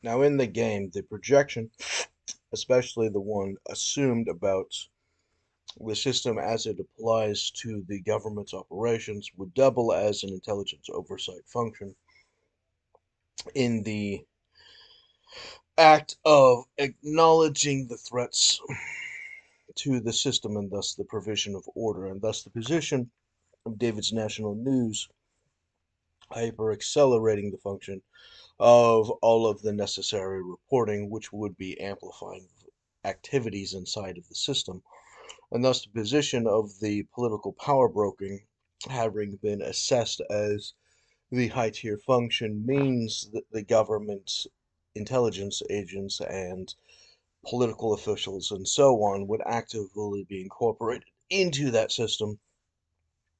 Now, in the game, the projection, especially the one assumed about the system as it applies to the government's operations, would double as an intelligence oversight function in the act of acknowledging the threats to the system and thus the provision of order, and thus the position of David's national news hyper accelerating the function of all of the necessary reporting, which would be amplifying activities inside of the system, and thus the position of the political power broking having been assessed as the high tier function means that the government's intelligence agents and political officials and so on would actively be incorporated into that system,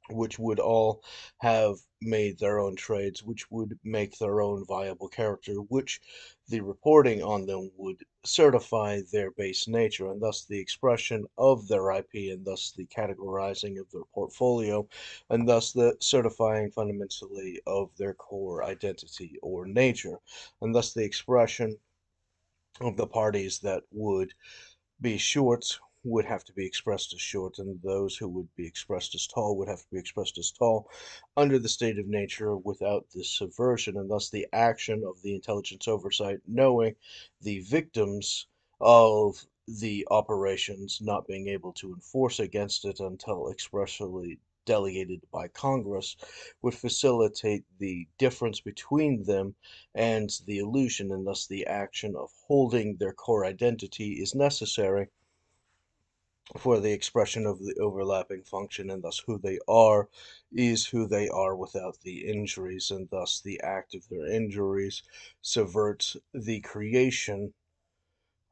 which would all have made their own trades, which would make their own viable character, which the reporting on them would certify their base nature, and thus the expression of their IP, and thus the categorizing of their portfolio, and thus the certifying fundamentally of their core identity or nature, and thus the expression of the parties that would be short would have to be expressed as short, and those who would be expressed as tall would have to be expressed as tall under the state of nature without this subversion, and thus the action of the intelligence oversight knowing the victims of the operations not being able to enforce against it until expressly delegated by Congress would facilitate the difference between them and the illusion, and thus the action of holding their core identity is necessary for the expression of the overlapping function, and thus who they are is who they are without the injuries, and thus the act of their injuries subverts the creation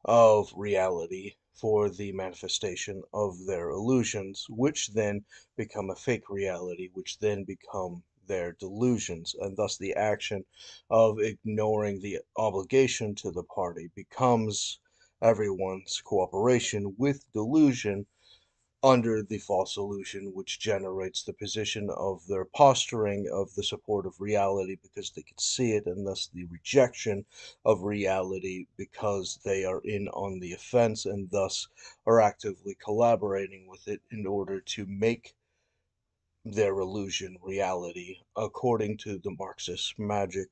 of reality for the manifestation of their illusions, which then become a fake reality, which then become their delusions, and thus the action of ignoring the obligation to the party becomes everyone's cooperation with delusion under the false illusion, which generates the position of their posturing of the support of reality because they can see it, and thus the rejection of reality because they are in on the offense and thus are actively collaborating with it in order to make their illusion reality according to the Marxist magic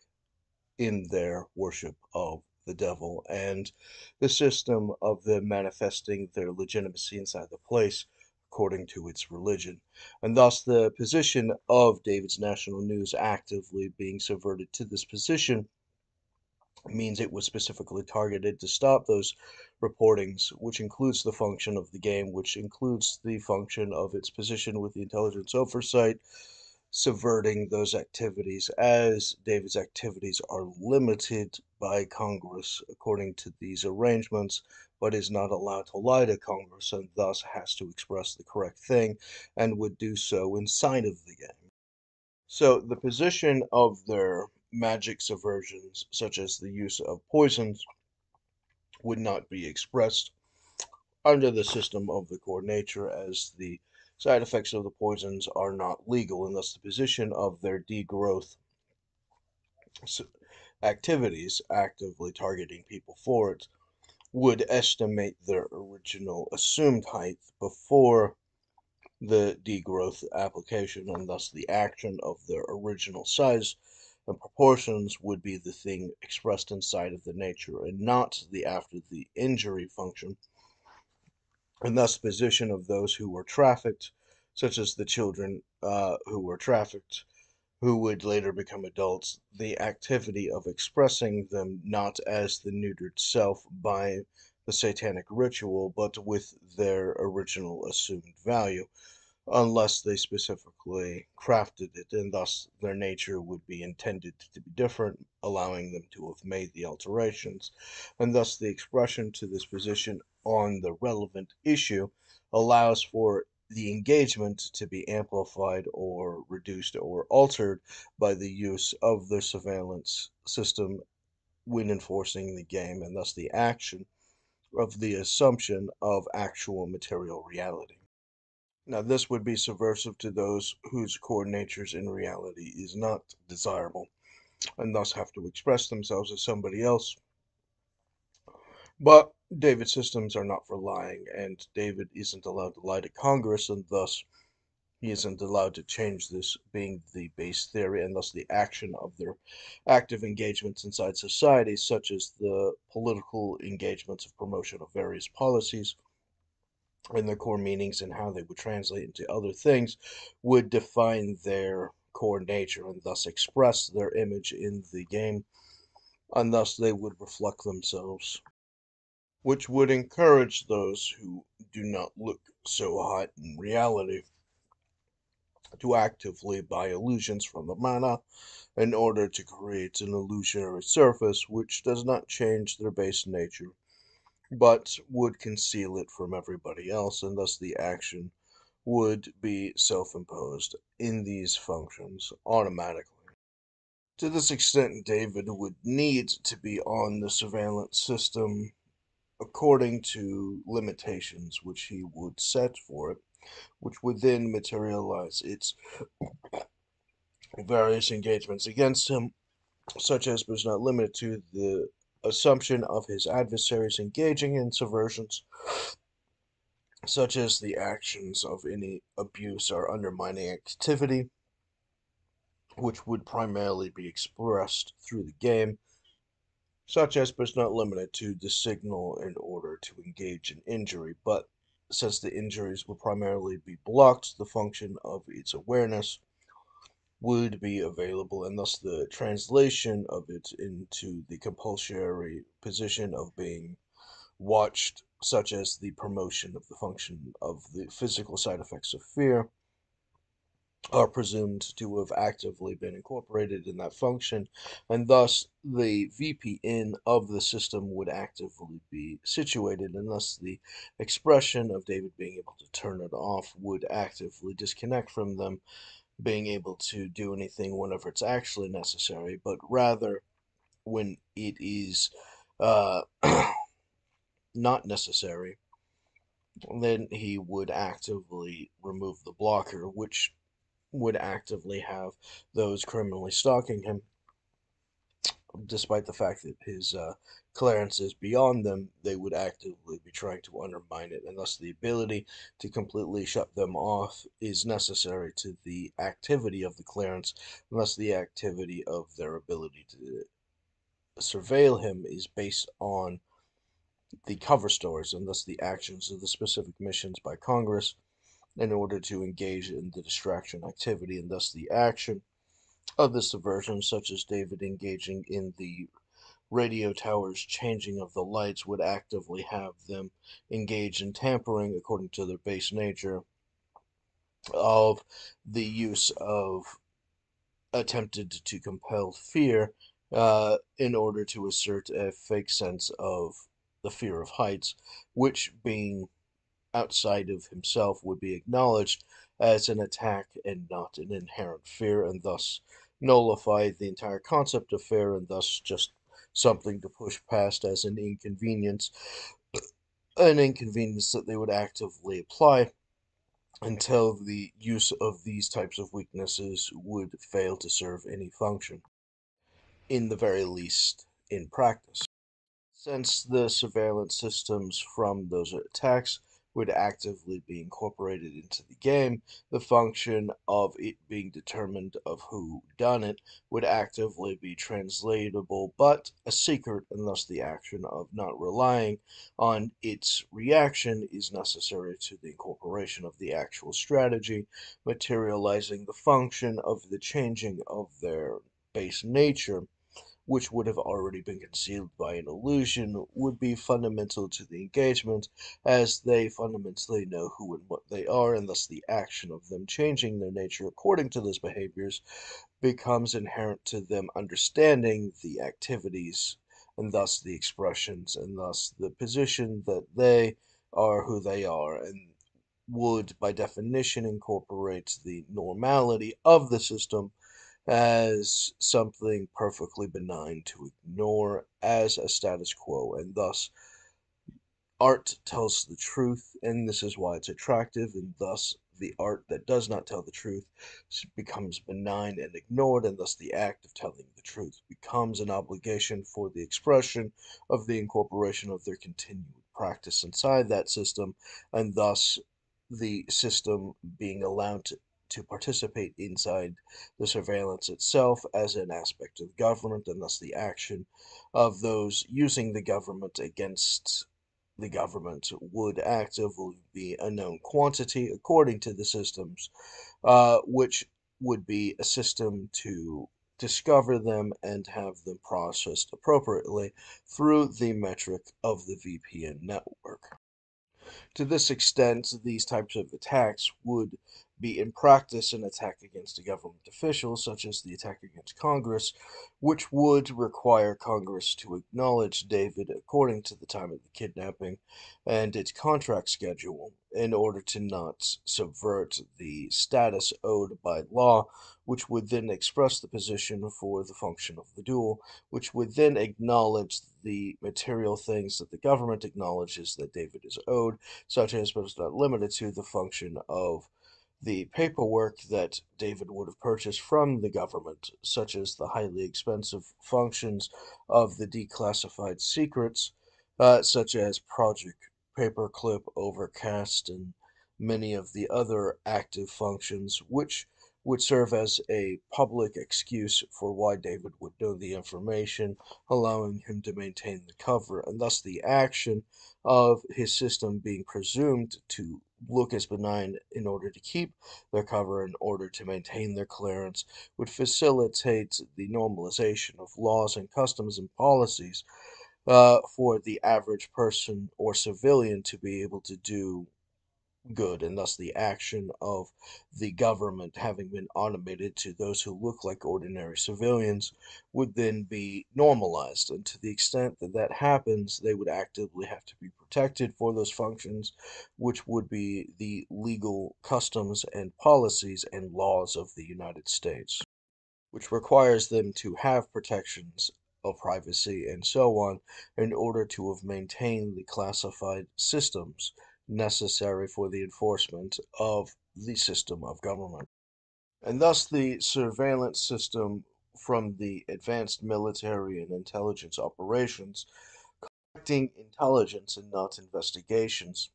in their worship of the devil and the system of them manifesting their legitimacy inside the place according to its religion. And thus, the position of David's national news actively being subverted to this position means it was specifically targeted to stop those reportings, which includes the function of the game, which includes the function of its position with the intelligence oversight, subverting those activities as David's activities are limited by Congress according to these arrangements, but is not allowed to lie to Congress and thus has to express the correct thing and would do so inside of the game. So the position of their magic subversions, such as the use of poisons, would not be expressed under the system of the core nature, as the side effects of the poisons are not legal, and thus the position of their degrowth activities, actively targeting people for it, would estimate their original assumed height before the degrowth application, and thus the action of their original size and proportions would be the thing expressed inside of the nature and not the after the injury function, and thus the position of those who were trafficked, such as the children who were trafficked, who would later become adults, the activity of expressing them not as the neutered self by the satanic ritual, but with their original assumed value, unless they specifically crafted it, and thus their nature would be intended to be different, allowing them to have made the alterations, and thus the expression to this position on the relevant issue allows for the engagement to be amplified or reduced or altered by the use of the surveillance system when enforcing the game, and thus the action of the assumption of actual material reality. Now, this would be subversive to those whose core natures in reality is not desirable, and thus have to express themselves as somebody else But David's systems are not for lying, and David isn't allowed to lie to Congress, and thus he isn't allowed to change this being the base theory, and thus the action of their active engagements inside society, such as the political engagements of promotion of various policies and their core meanings and how they would translate into other things, would define their core nature and thus express their image in the game, and thus they would reflect themselves, which would encourage those who do not look so hot in reality to actively buy illusions from the mana in order to create an illusionary surface which does not change their base nature but would conceal it from everybody else, and thus the action would be self-imposed in these functions automatically. To this extent, David would need to be on the surveillance system according to limitations which he would set for it, which would then materialize its various engagements against him, such as but is not limited to the assumption of his adversaries engaging in subversions, such as the actions of any abuse or undermining activity, which would primarily be expressed through the game, such as but is not limited to the signal in order to engage in injury, but since the injuries would primarily be blocked, the function of its awareness would be available, and thus the translation of it into the compulsory position of being watched, such as the promotion of the function of the physical side effects of fear, are presumed to have actively been incorporated in that function, and thus the VPN of the system would actively be situated, and thus the expression of David being able to turn it off would actively disconnect from them being able to do anything whenever it's actually necessary, but rather when it is uh, not necessary, then he would actively remove the blocker, which would actively have those criminally stalking him, despite the fact that his clearance is beyond them, they would actively be trying to undermine it, and thus the ability to completely shut them off is necessary to the activity of the clearance, unless the activity of their ability to surveil him is based on the cover stories, and thus the actions of the specific missions by Congress in order to engage in the distraction activity, and thus the action of the subversion, such as David engaging in the radio towers changing of the lights, would actively have them engage in tampering according to their base nature of the use of attempted to compel fear in order to assert a fake sense of the fear of heights, which being outside of himself would be acknowledged as an attack and not an inherent fear, and thus nullify the entire concept of fear, and thus just something to push past as an inconvenience that they would actively apply until the use of these types of weaknesses would fail to serve any function, in the very least in practice. Since the surveillance systems from those attacks would actively be incorporated into the game, the function of it being determined of who done it would actively be translatable, but a secret, and thus the action of not relying on its reaction is necessary to the incorporation of the actual strategy, materializing the function of the changing of their base nature, which would have already been concealed by an illusion, would be fundamental to the engagement, as they fundamentally know who and what they are, and thus the action of them changing their nature according to those behaviors becomes inherent to them understanding the activities, and thus the expressions, and thus the position that they are who they are, and would, by definition, incorporate the normality of the system as something perfectly benign to ignore as a status quo, and thus art tells the truth, and this is why it's attractive, and thus the art that does not tell the truth becomes benign and ignored, and thus the act of telling the truth becomes an obligation for the expression of the incorporation of their continued practice inside that system, and thus the system being allowed to participate inside the surveillance itself as an aspect of government, and thus the action of those using the government against the government would actively be a known quantity according to the systems, which would be a system to discover them and have them processed appropriately through the metric of the VPN network. To this extent, these types of attacks would be in practice an attack against a government official, such as the attack against Congress, which would require Congress to acknowledge David according to the time of the kidnapping and its contract schedule in order to not subvert the status owed by law, which would then express the position for the function of the duel, which would then acknowledge the material things that the government acknowledges that David is owed, such as but is not limited to the function of the paperwork that David would have purchased from the government, such as the highly expensive functions of the declassified secrets, such as Project Paperclip, Overcast, and many of the other active functions, which would serve as a public excuse for why David would know the information, allowing him to maintain the cover, and thus the action of his system being presumed to look as benign in order to keep their cover, in order to maintain their clearance, would facilitate the normalization of laws and customs and policies for the average person or civilian to be able to do good, and thus the action of the government having been automated to those who look like ordinary civilians would then be normalized. And to the extent that that happens, they would actively have to be protected for those functions, which would be the legal customs and policies and laws of the United States, which requires them to have protections of privacy and so on in order to have maintained the classified systems necessary for the enforcement of the system of government. And thus the surveillance system from the advanced military and intelligence operations collecting intelligence and not investigations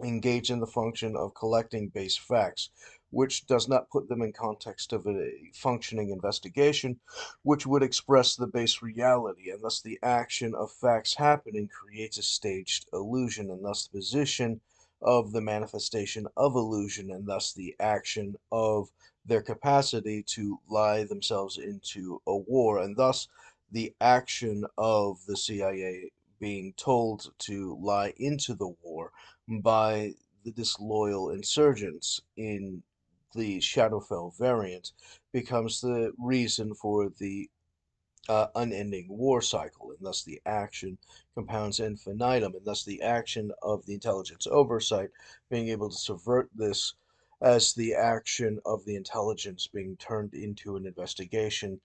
engage in the function of collecting base facts, which does not put them in context of a functioning investigation, which would express the base reality, and thus the action of facts happening creates a staged illusion, and thus the position of the manifestation of illusion, and thus the action of their capacity to lie themselves into a war, and thus the action of the CIA being told to lie into the war by the disloyal insurgents in the Shadowfell variant becomes the reason for the unending war cycle, and thus the action compounds infinitum, and thus the action of the intelligence oversight being able to subvert this as the action of the intelligence being turned into an investigation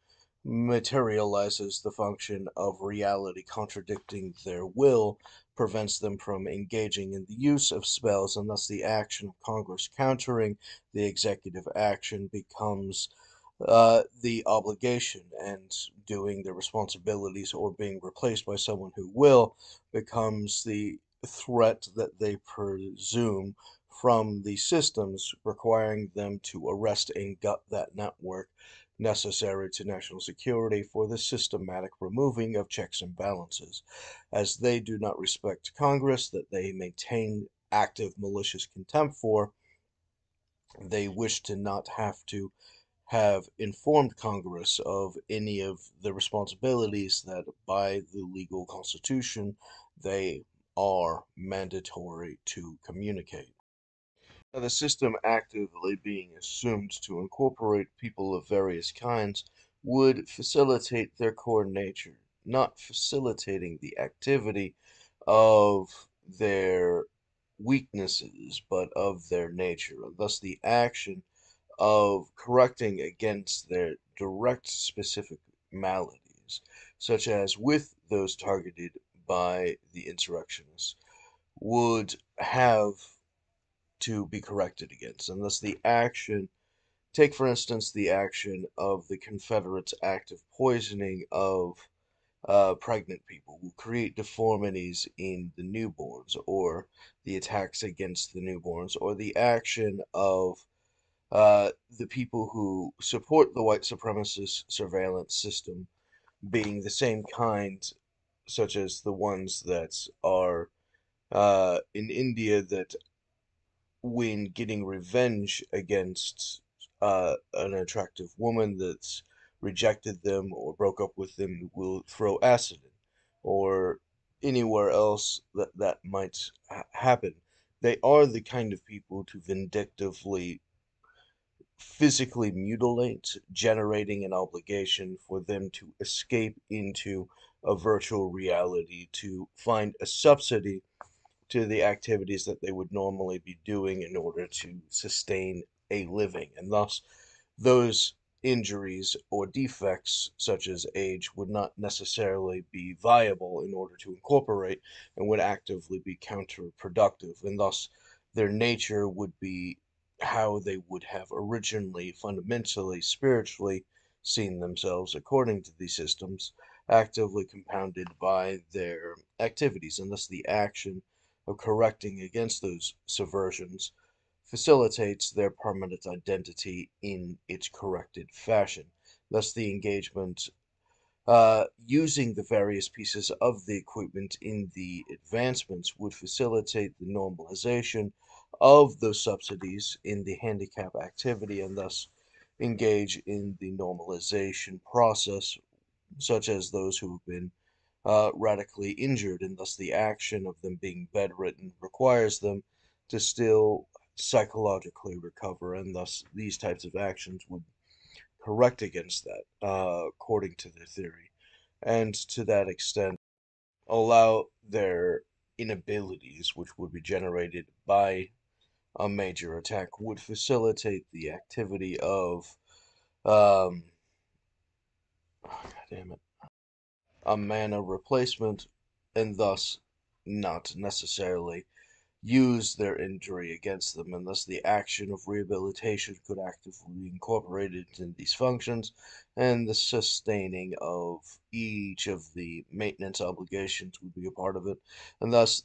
materializes the function of reality contradicting their will, prevents them from engaging in the use of spells, and thus the action of Congress countering the executive action becomes the obligation, and doing the responsibilities or being replaced by someone who will becomes the threat that they presume from the systems, requiring them to arrest and gut that network necessary to national security for the systematic removing of checks and balances, as they do not respect Congress, that they maintain active malicious contempt for. They wish to not have to have informed Congress of any of the responsibilities that by the legal constitution they are mandatory to communicate. Now, the system actively being assumed to incorporate people of various kinds would facilitate their core nature, not facilitating the activity of their weaknesses, but of their nature, and thus the action of correcting against their direct specific maladies, such as with those targeted by the insurrectionists, would have to be corrected against. And thus the action, take for instance the action of the Confederates' active poisoning of pregnant people who create deformities in the newborns, or the attacks against the newborns, or the action of the people who support the white supremacist surveillance system being the same kind, such as the ones that are in India, that when getting revenge against an attractive woman that's rejected them or broke up with them will throw acid in, or anywhere else that might happen. They are the kind of people to vindictively physically mutilate, generating an obligation for them to escape into a virtual reality to find a subsidy to the activities that they would normally be doing in order to sustain a living. And thus, those injuries or defects, such as age, would not necessarily be viable in order to incorporate and would actively be counterproductive. And thus, their nature would be how they would have originally, fundamentally, spiritually seen themselves according to these systems, actively compounded by their activities. And thus, the action of correcting against those subversions facilitates their permanent identity in its corrected fashion. Thus, the engagement using the various pieces of the equipment in the advancements would facilitate the normalization of those subsidies in the handicap activity, and thus engage in the normalization process, such as those who have been radically injured, and thus the action of them being bedridden requires them to still psychologically recover, and thus these types of actions would correct against that, according to their theory, and to that extent allow their inabilities, which would be generated by a major attack, would facilitate the activity of, um, God damn it, a mana replacement, and thus not necessarily use their injury against them, and thus the action of rehabilitation could actively be incorporated in these functions, and the sustaining of each of the maintenance obligations would be a part of it, and thus,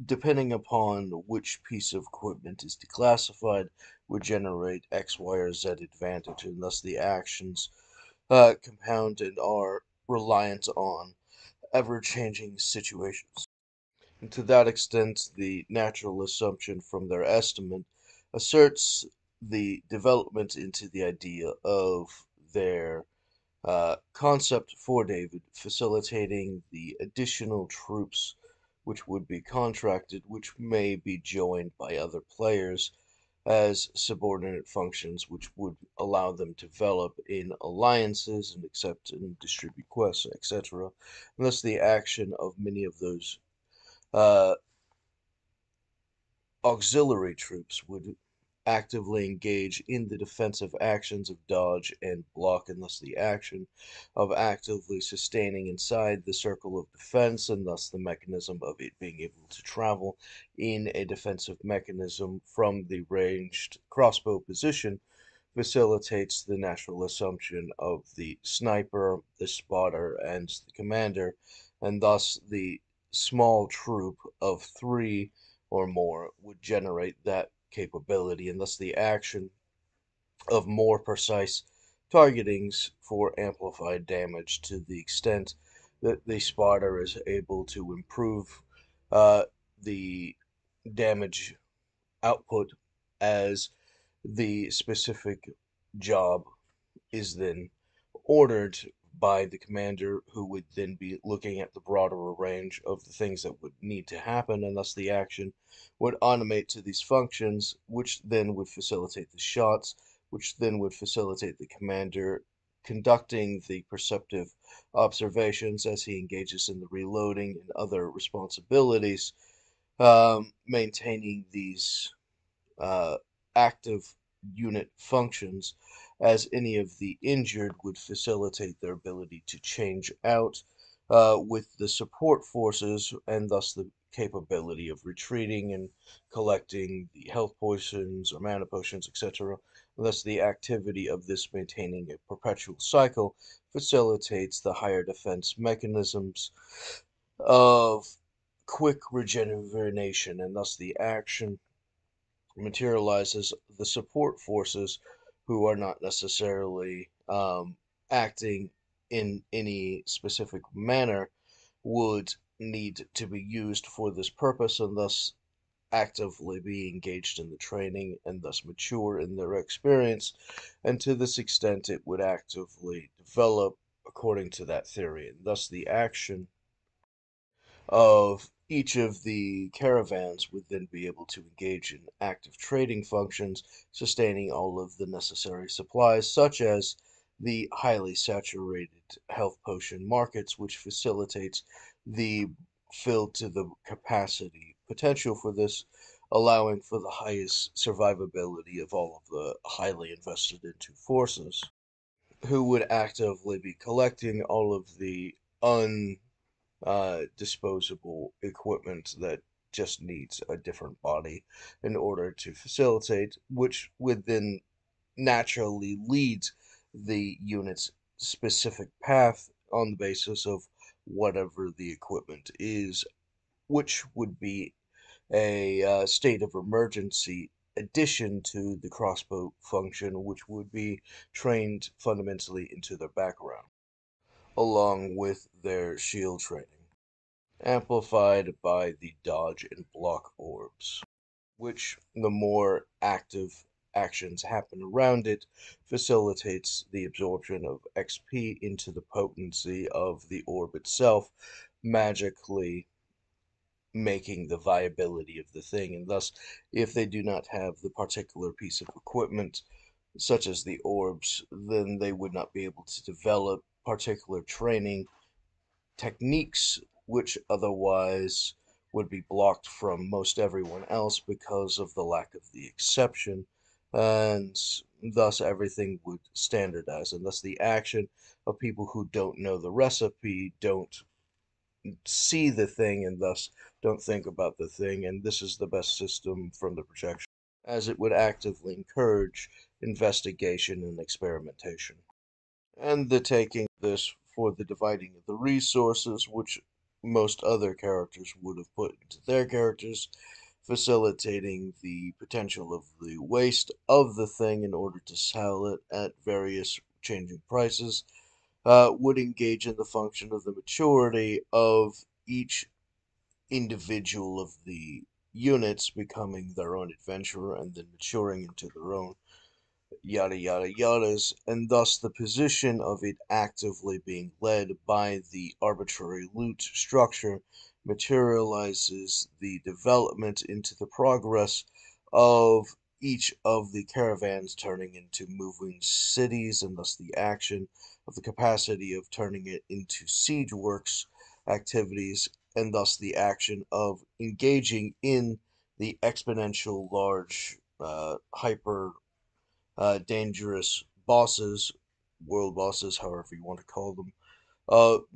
depending upon which piece of equipment is declassified, would generate X, Y, or Z advantage, and thus the actions compound and are reliant on ever-changing situations. And to that extent, the natural assumption from their estimate asserts the development into the idea of their concept for David, facilitating the additional troops which would be contracted, which may be joined by other players as subordinate functions, which would allow them to develop in alliances and accept and distribute quests, etc. And thus, the action of many of those uh, auxiliary troops would actively engage in the defensive actions of dodge and block, and thus the action of actively sustaining inside the circle of defense, and thus the mechanism of it being able to travel in a defensive mechanism from the ranged crossbow position facilitates the natural assumption of the sniper, the spotter, and the commander, and thus the small troop of three or more would generate that capability, and thus the action of more precise targetings for amplified damage to the extent that the spotter is able to improve uh, the damage output as the specific job is then ordered by the commander, who would then be looking at the broader range of the things that would need to happen, and thus the action would automate to these functions, which then would facilitate the shots, which then would facilitate the commander conducting the perceptive observations as he engages in the reloading and other responsibilities, maintaining these uh, active unit functions, as any of the injured would facilitate their ability to change out with the support forces, and thus the capability of retreating and collecting the health potions or mana potions, etc. Thus, the activity of this maintaining a perpetual cycle facilitates the higher defense mechanisms of quick regeneration, and thus the action materializes the support forces who are not necessarily acting in any specific manner would need to be used for this purpose and thus actively be engaged in the training and thus mature in their experience. And to this extent, it would actively develop according to that theory. And thus, the action of each of the caravans would then be able to engage in active trading functions, sustaining all of the necessary supplies, such as the highly saturated health potion markets, which facilitates the fill to the capacity potential for this, allowing for the highest survivability of all of the highly invested into forces, who would actively be collecting all of the disposable equipment that just needs a different body in order to facilitate, which would then naturally lead the unit's specific path on the basis of whatever the equipment is, which would be a state of emergency addition to the crossbow function, which would be trained fundamentally into their background, along with their shield training, amplified by the dodge and block orbs, which the more active actions happen around it facilitates the absorption of XP into the potency of the orb itself, magically making the viability of the thing. And thus, if they do not have the particular piece of equipment, such as the orbs, then they would not be able to develop particular training techniques which otherwise would be blocked from most everyone else because of the lack of the exception, and thus everything would standardize, and thus the action of people who don't know the recipe don't see the thing and thus don't think about the thing, and this is the best system from the projection, as it would actively encourage investigation and experimentation. And the taking this for the dividing of the resources, which most other characters would have put into their characters, facilitating the potential of the waste of the thing in order to sell it at various changing prices, would engage in the function of the maturity of each individual of the units becoming their own adventurer and then maturing into their own yada yada yadas, and thus the position of it actively being led by the arbitrary loot structure materializes the development into the progress of each of the caravans turning into moving cities, and thus the action of the capacity of turning it into siege works activities, and thus the action of engaging in the exponential large hyper dangerous bosses, world bosses, however you want to call them,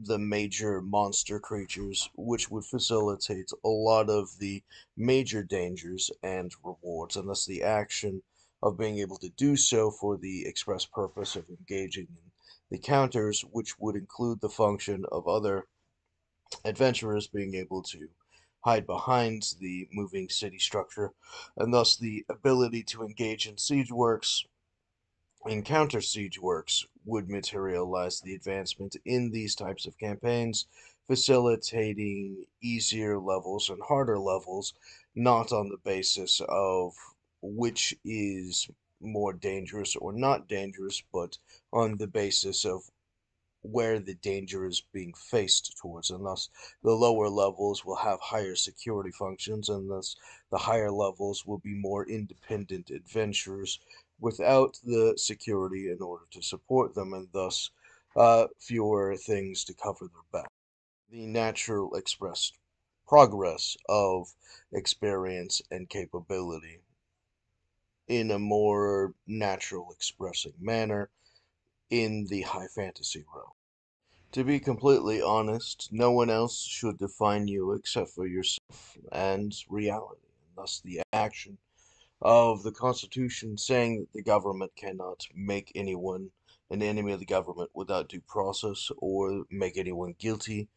the major monster creatures, which would facilitate a lot of the major dangers and rewards, and thus the action of being able to do so for the express purpose of engaging in the counters, which would include the function of other adventurers being able to hide behind the moving city structure, and thus the ability to engage in siege works encounter siege works would materialize the advancement in these types of campaigns, facilitating easier levels and harder levels, not on the basis of which is more dangerous or not dangerous, but on the basis of where the danger is being faced towards, and thus the lower levels will have higher security functions, and thus the higher levels will be more independent adventurers without the security in order to support them, and thus fewer things to cover their back. The natural expressed progress of experience and capability in a more natural expressing manner in the high fantasy realm. To be completely honest, no one else should define you except for yourself and reality, and thus the action of the Constitution saying that the government cannot make anyone an enemy of the government without due process or make anyone guilty,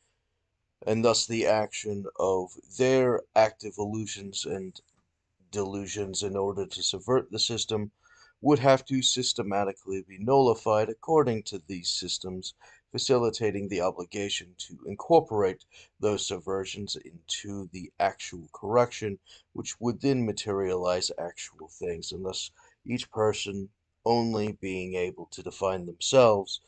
and thus the action of their active illusions and delusions in order to subvert the system would have to systematically be nullified according to these systems, facilitating the obligation to incorporate those subversions into the actual correction, which would then materialize actual things, and thus each person only being able to define themselves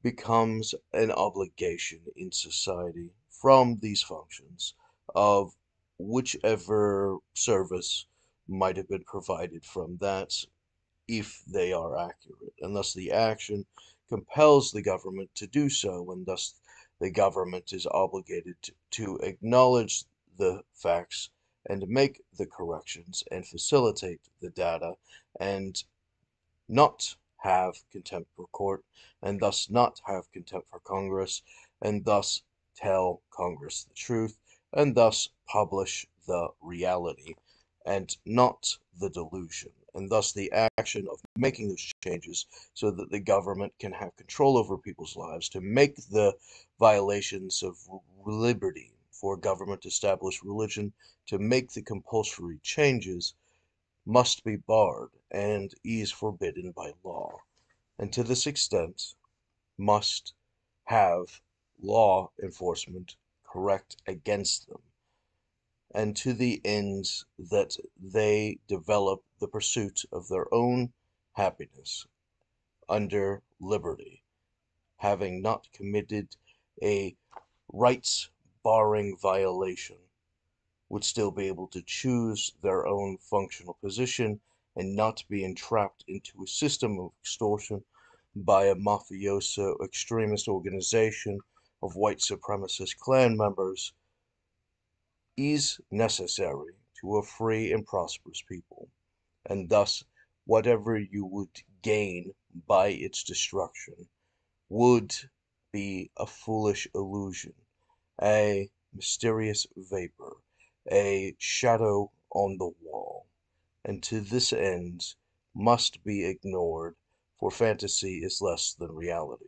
becomes an obligation in society from these functions of whichever service might have been provided from that if they are accurate, and thus the action compels the government to do so, and thus the government is obligated to acknowledge the facts and make the corrections and facilitate the data and not have contempt for court, and thus not have contempt for Congress, and thus tell Congress the truth, and thus publish the reality, and not the delusion, and thus the action of making those changes so that the government can have control over people's lives, to make the violations of liberty for government established religion, to make the compulsory changes must be barred and is forbidden by law, and to this extent must have law enforcement correct against them, and to the ends that they develop the pursuit of their own happiness under liberty, having not committed a rights barring violation, would still be able to choose their own functional position and not be entrapped into a system of extortion by a mafioso extremist organization of white supremacist Klan members is necessary to a free and prosperous people, and thus whatever you would gain by its destruction would be a foolish illusion, a mysterious vapor, a shadow on the wall, and to this end must be ignored, for fantasy is less than reality.